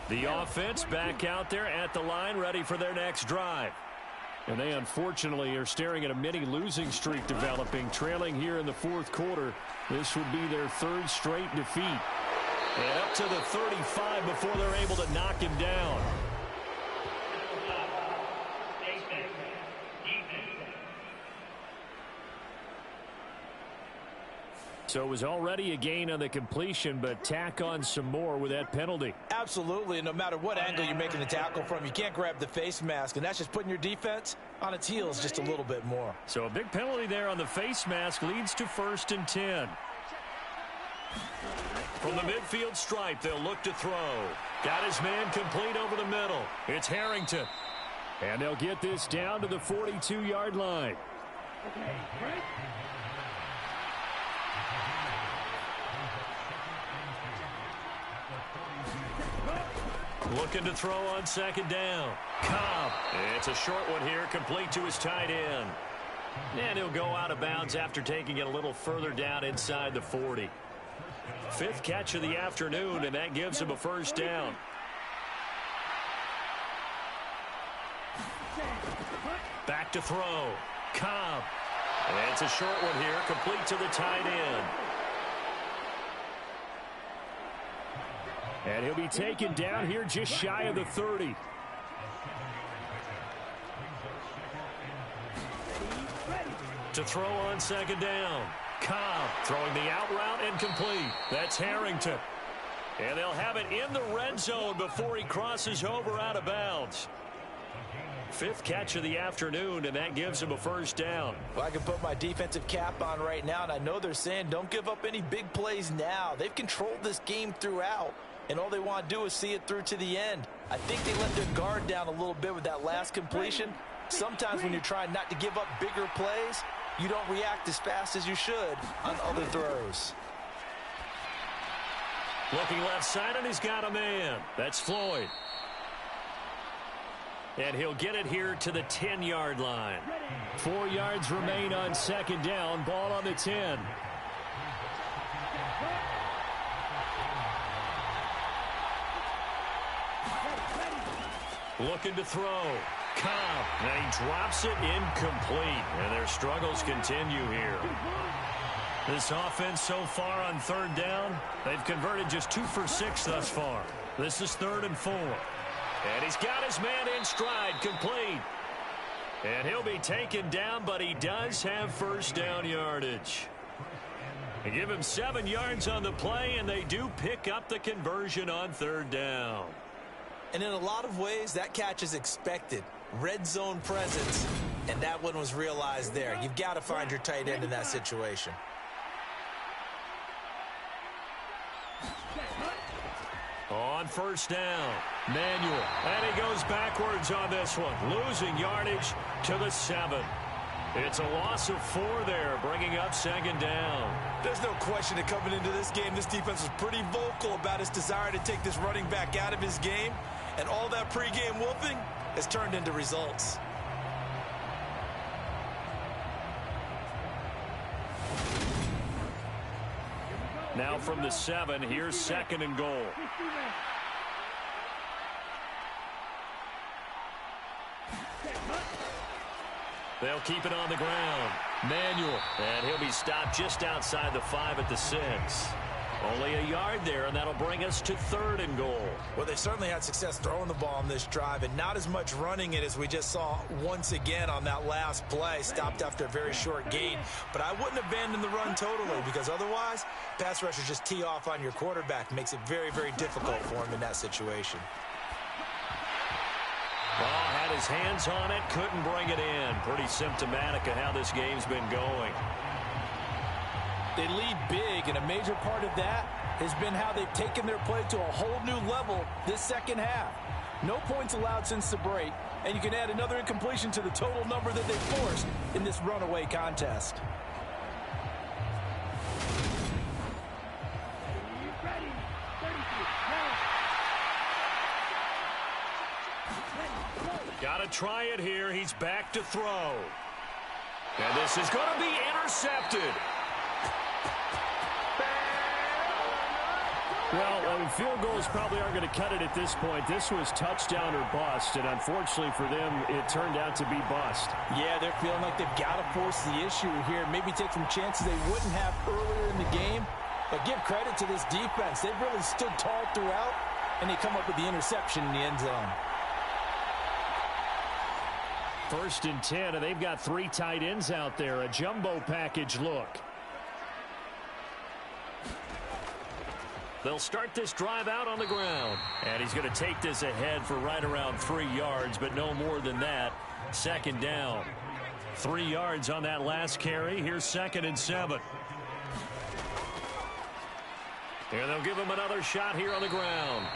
The offense back out there at the line, ready for their next drive. And they unfortunately are staring at a mini losing streak developing, trailing here in the 4th quarter. This would be their 3rd straight defeat. And up to the 35 before they're able to knock him down. So it was already a gain on the completion, but tack on some more with that penalty. Absolutely. No matter what angle you're making the tackle from, you can't grab the face mask, and that's just putting your defense on its heels just a little bit more. So a big penalty there on the face mask leads to 1st and 10. From the midfield stripe, they'll look to throw. Got his man complete over the middle. It's Harrington. And they'll get this down to the 42-yard line. Okay, right. Looking to throw on 2nd down. Cobb. It's a short one here, complete to his tight end. And he'll go out of bounds after taking it a little further down inside the 40. 5th catch of the afternoon, and that gives him a 1st down. Back to throw. Cobb. And it's a short one here, complete to the tight end. And he'll be taken down here just shy of the 30. To throw on 2nd down. Cobb throwing the out route and complete. That's Harrington. And they'll have it in the red zone before he crosses over out of bounds. Fifth catch of the afternoon, and that gives him a first down. Well, I can put my defensive cap on right now, and I know they're saying don't give up any big plays now. They've controlled this game throughout, and all they want to do is see it through to the end. I think they let their guard down a little bit with that last completion. Sometimes when you're trying not to give up bigger plays, you don't react as fast as you should on other throws. Looking left side, and he's got a man. That's Floyd. And he'll get it here to the 10-yard line. 4 yards remain on second down. Ball on the 10. Looking to throw. Cobb. And he drops it incomplete. And their struggles continue here. This offense so far on third down, they've converted just 2 for 6 thus far. This is 3rd and 4. And he's got his man in stride, complete. And he'll be taken down, but he does have first down yardage. They give him 7 yards on the play, and they do pick up the conversion on third down. And in a lot of ways, that catch is expected. Red zone presence, and that one was realized there. You've got to find your tight end in that situation. On first down, Manuel, and he goes backwards on this one, losing yardage to the 7. It's a loss of 4 there, bringing up second down. There's no question that coming into this game, this defense was pretty vocal about its desire to take this running back out of his game, and all that pregame wolfing has turned into results. Now from the 7, here's 2nd and goal. They'll keep it on the ground. Manuel, and he'll be stopped just outside the 5 at the 6. Only a yard there, and that'll bring us to 3rd and goal. Well, they certainly had success throwing the ball on this drive, and not as much running it as we just saw once again on that last play. Stopped after a very short gain. But I wouldn't abandon the run totally, because otherwise, pass rushers just tee off on your quarterback. Makes it very, very difficult for him in that situation. Ball had his hands on it, couldn't bring it in. Pretty symptomatic of how this game's been going. They lead big, and a major part of that has been how they've taken their play to a whole new level this second half. No points allowed since the break, and you can add another incompletion to the total number that they forced in this runaway contest. Ready. 33. Got to try it here. He's back to throw. And this is going to be intercepted. Well, field goals probably aren't going to cut it at this point. This was touchdown or bust, and unfortunately for them, it turned out to be bust. Yeah, they're feeling like they've got to force the issue here. Maybe take some chances they wouldn't have earlier in the game. But give credit to this defense. They've really stood tall throughout, and they come up with the interception in the end zone. 1st and 10, and they've got 3 tight ends out there. A jumbo package look. They'll start this drive out on the ground. And he's going to take this ahead for right around 3 yards, but no more than that. 2nd down. 3 yards on that last carry. Here's 2nd and 7. And they'll give him another shot here on the ground.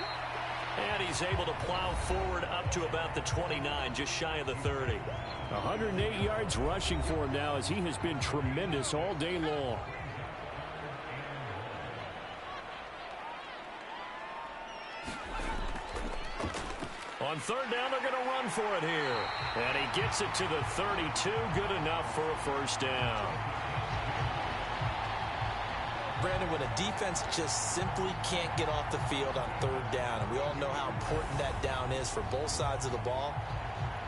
And he's able to plow forward up to about the 29, just shy of the 30. 108 yards rushing for him now, as he has been tremendous all day long. On 3rd down, they're going to run for it here. And he gets it to the 32. Good enough for a first down. Brandon, when a defense just simply can't get off the field on 3rd down, and we all know how important that down is for both sides of the ball,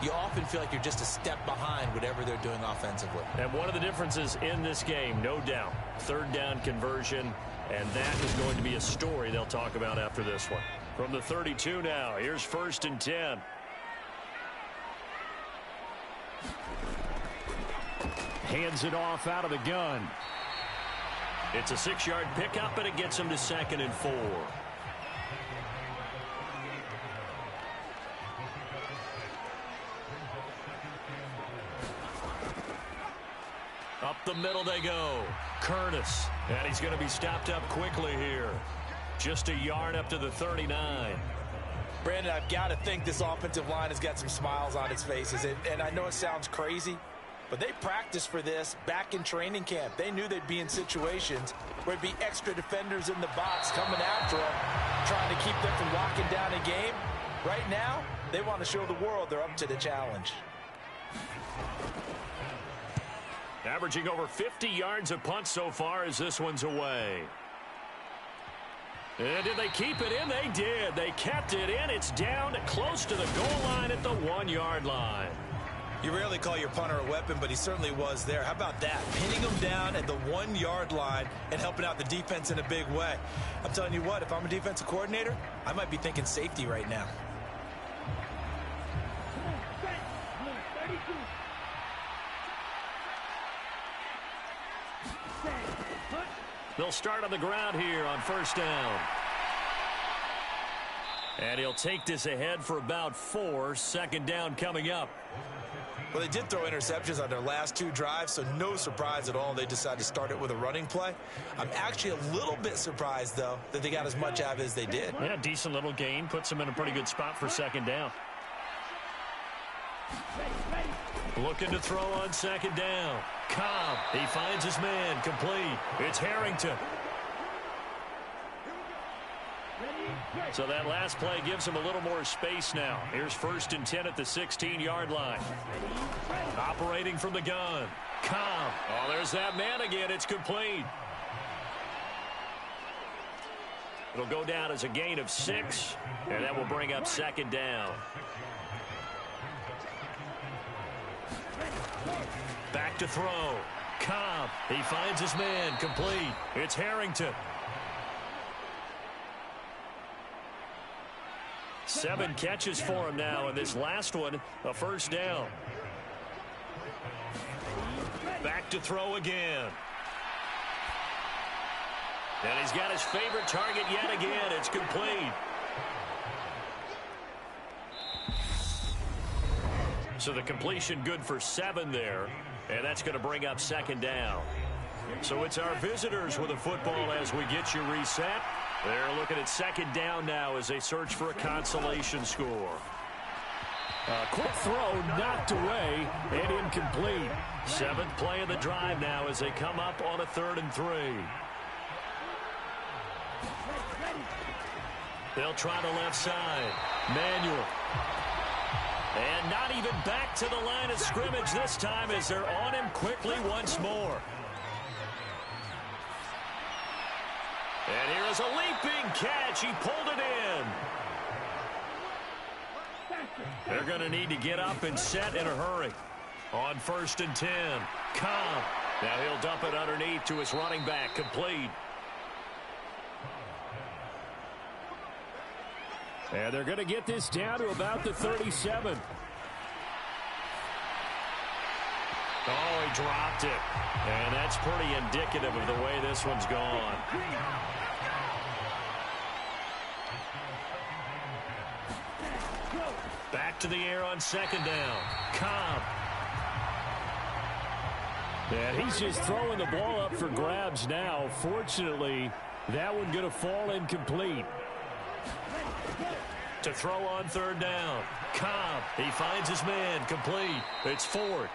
you often feel like you're just a step behind whatever they're doing offensively. And one of the differences in this game, no doubt, 3rd down conversion, and that is going to be a story they'll talk about after this one. From the 32 now, here's 1st and 10. Hands it off out of the gun. It's a 6-yard pickup, and it gets him to 2nd and 4. the middle they go. Curtis. And he's going to be stopped up quickly here. Just a yard up to the 39. Brandon, I've got to think this offensive line has got some smiles on its faces. And I know it sounds crazy, but they practiced for this back in training camp. They knew they'd be in situations where there'd be extra defenders in the box coming after them, trying to keep them from locking down a game. Right now, they want to show the world they're up to the challenge. Averaging over 50 yards a punt so far as this one's away. And did they keep it in? They did. They kept it in. It's down close to the goal line at the 1-yard line. You rarely call your punter a weapon, but he certainly was there. How about that? Pinning him down at the 1-yard line and helping out the defense in a big way. I'm telling you what, if I'm a defensive coordinator, I might be thinking safety right now. They'll start on the ground here on first down. And he'll take this ahead for about 4. Second down coming up. Well, they did throw interceptions on their last 2 drives, so no surprise at all they decided to start it with a running play. I'm actually a little bit surprised, though, that they got as much out of it as they did. Yeah, decent little gain. Puts them in a pretty good spot for second down. Looking to throw on second down. Cobb, he finds his man, complete. It's Harrington. So that last play gives him a little more space now. Here's 1st and 10 at the 16-yard line. Operating from the gun. Cobb. Oh, there's that man again. It's complete. It'll go down as a gain of 6, and that will bring up second down. Back to throw. Cobb. He finds his man. Complete. It's Harrington. 7 catches for him now, and this last one, a first down. Back to throw again. And he's got his favorite target yet again. It's complete. So the completion good for 7 there, and that's going to bring up second down. So it's our visitors with the football as we get you reset. They're looking at second down now as they search for a consolation score. Quick throw knocked away and incomplete. 7th play of the drive now as they come up on a 3rd and 3. They'll try the left side. Manuel. And not even back to the line of scrimmage this time as they're on him quickly once more. And here is a leaping catch. He pulled it in. They're going to need to get up and set in a hurry. On 1st and 10. Cobb. Now he'll dump it underneath to his running back. Complete. And they're going to get this down to about the 37. Oh, he dropped it. And that's pretty indicative of the way this one's gone. Back to the air on second down. Cobb. And he's just throwing the ball up for grabs now. Fortunately, that one going to fall incomplete. To throw on 3rd down. Cobb. He finds his man. Complete. It's Ford.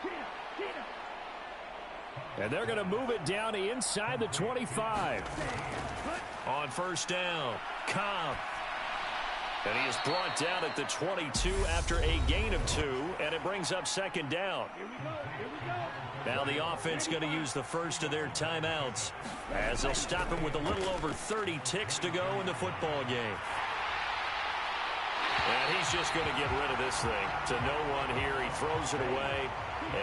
And they're going to move it down to inside the 25. On 1st down. Cobb. And he is brought down at the 22 after a gain of 2, and it brings up second down. Now the offense going to use the first of their timeouts as they'll stop him with a little over 30 ticks to go in the football game. And he's just going to get rid of this thing to no one here. He throws it away,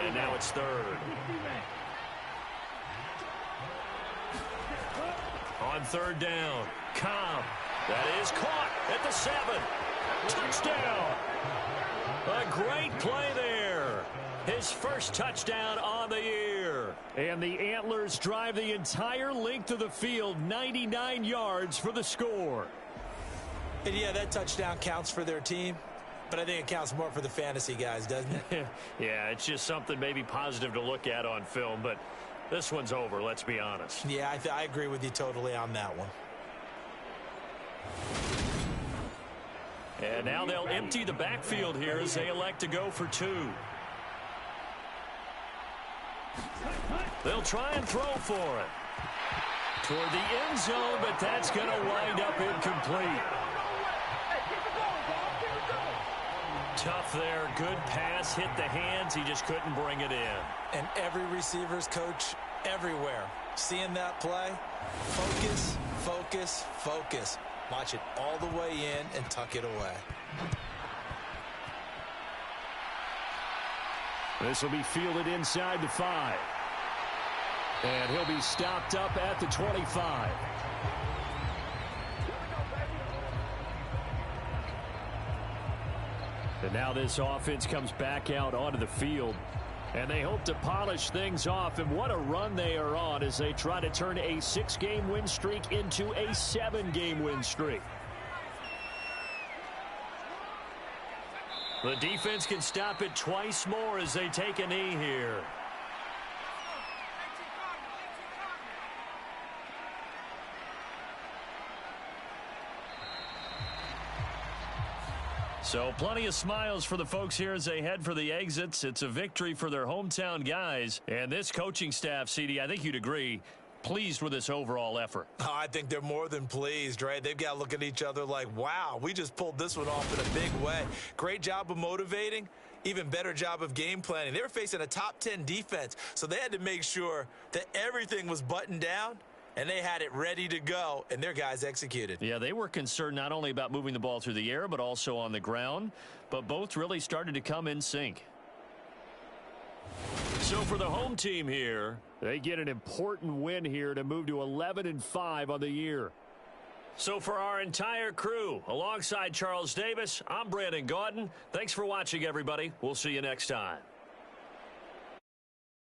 and now it's 3rd. On 3rd down, Cobb. That is caught at the 7. Touchdown. A great play there. His first touchdown on the year. And the Antlers drive the entire length of the field, 99 yards for the score. And yeah, that touchdown counts for their team, but I think it counts more for the fantasy guys, doesn't it? Yeah, it's just something maybe positive to look at on film, but This one's over, let's be honest. Yeah, I agree with you totally on that one. And now they'll empty the backfield here as they elect to go for 2. They'll try and throw for it. Toward the end zone, but that's going to wind up incomplete. Tough there. Good pass. Hit the hands. He just couldn't bring it in. And every receiver's coach everywhere. Seeing that play, focus, focus, focus. Watch it all the way in and tuck it away. This will be fielded inside the 5. And he'll be stopped up at the 25. And now this offense comes back out onto the field. And they hope to polish things off. And what a run they are on as they try to turn a 6-game win streak into a 7-game win streak. The defense can stop it twice more as they take a knee here. So plenty of smiles for the folks here as they head for the exits. It's a victory for their hometown guys. And this coaching staff, CD, I think you'd agree, pleased with this overall effort. Oh, I think they're more than pleased, right? They've got to look at each other like, wow, we just pulled this one off in a big way. Great job of motivating. Even better job of game planning. They were facing a top 10 defense, so they had to make sure that everything was buttoned down. And they had it ready to go, and their guys executed. Yeah, they were concerned not only about moving the ball through the air, but also on the ground. But both really started to come in sync. So for the home team here, they get an important win here to move to 11-5 on the year. So for our entire crew, alongside Charles Davis, I'm Brandon Gaudin. Thanks for watching, everybody. We'll see you next time.